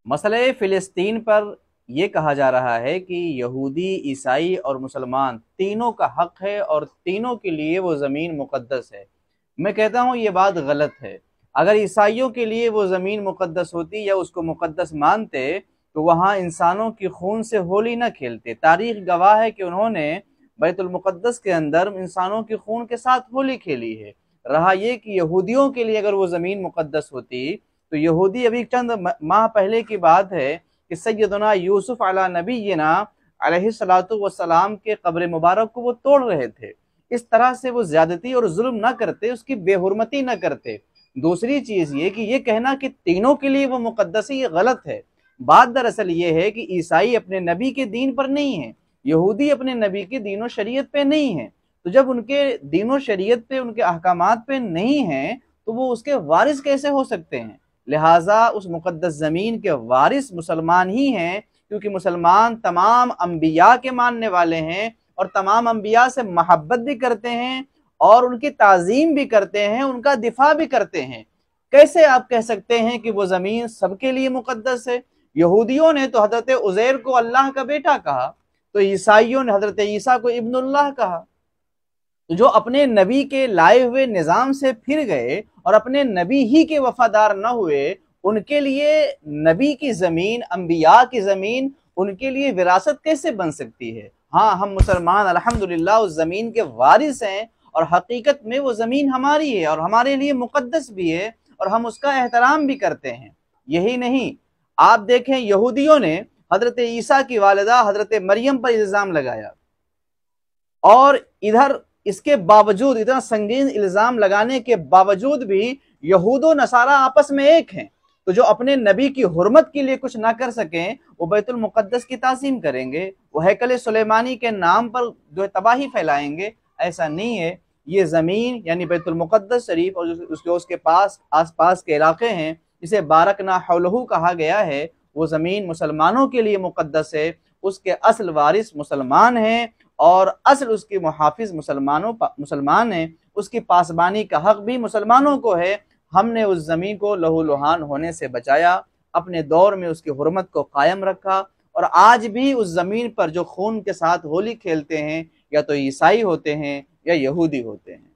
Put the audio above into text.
मसले फ़िलिस्तीन पर ये कहा जा रहा है कि यहूदी, ईसाई और मुसलमान तीनों का हक़ है और तीनों के लिए वो ज़मीन मुक़द्दस है। मैं कहता हूँ ये बात गलत है। अगर ईसाइयों के लिए वो ज़मीन मुक़द्दस होती या उसको मुक़द्दस मानते तो वहाँ इंसानों की खून से होली न खेलते। तारीख़ गवाह है कि उन्होंने बैतुल मुक़द्दस के अंदर इंसानों के खून के साथ होली खेली है। रहा ये कि यहूदियों के लिए अगर वो ज़मीन मुक़द्दस होती तो यहूदी अभी चंद माह पहले की बात है कि सैयदना यूसुफ अला नबीना अलैहिस्सलातु वस्सलाम के कब्र मुबारक को वो तोड़ रहे थे। इस तरह से वो ज़्यादती और जुल्म न करते, उसकी बेहुरमती न करते। दूसरी चीज़ ये कि ये कहना कि तीनों के लिए वो मुक़द्दस है, ये गलत है। बात दरअसल ये है कि ईसाई अपने नबी के दीन पर नहीं है, यहूदी अपने नबी के दीन और शरीयत पे नहीं है। तो जब उनके दीन और शरीयत पे, उनके अहकामात पे नहीं हैं तो वो उसके वारिस कैसे हो सकते हैं। लिहाजा उस मुक़द्दस ज़मीन के वारिस मुसलमान ही हैं, क्योंकि मुसलमान तमाम अंबिया के मानने वाले हैं और तमाम अंबिया से महब्बत भी करते हैं और उनकी ताज़ीम भी करते हैं, उनका दिफा भी करते हैं। कैसे आप कह सकते हैं कि वो ज़मीन सबके लिए मुक़द्दस है। यहूदियों ने तो हज़रत उज़ैर को अल्लाह का बेटा कहा, तो ईसाइयों ने हज़रत ईसा को इब्नुल्लाह कहा। तो जो अपने नबी के लाए हुए निज़ाम से फिर गए और अपने नबी ही के वफादार न हुए, उनके लिए नबी की ज़मीन, अंबिया की ज़मीन उनके लिए विरासत कैसे बन सकती है। हाँ, हम मुसलमान अल्हम्दुलिल्लाह उस ज़मीन के वारिस हैं और हकीकत में वो ज़मीन हमारी है और हमारे लिए मुक़द्दस भी है और हम उसका एहतराम भी करते हैं। यही नहीं, आप देखें यहूदियों ने हज़रत ईसा की वालिदा हज़रत मरियम पर इल्ज़ाम लगाया और इधर इसके बावजूद, इतना संगीन इल्ज़ाम लगाने के बावजूद भी यहूदो नसारा आपस में एक हैं। तो जो अपने नबी की हुर्मत के लिए कुछ ना कर सकें, वो बैतुल मुक़द्दस की ताज़ीम करेंगे, वो हैकल सुलेमानी के नाम पर जो तबाही फैलाएंगे। ऐसा नहीं है। ये ज़मीन यानी बैतुल मुक़द्दस शरीफ और उसके पास आस पास के इलाके हैं, जिसे बारकना हौलहू कहा गया है, वो ज़मीन मुसलमानों के लिए मुक़द्दस है। उसके असल वारिस मुसलमान हैं और असल उसके मुहाफिज मुसलमान हैं। उसकी पासबानी का हक़ भी मुसलमानों को है। हमने उस ज़मीन को लहूलुहान होने से बचाया, अपने दौर में उसकी हुर्मत को कायम रखा और आज भी उस ज़मीन पर जो खून के साथ होली खेलते हैं या तो ईसाई होते हैं या यहूदी होते हैं।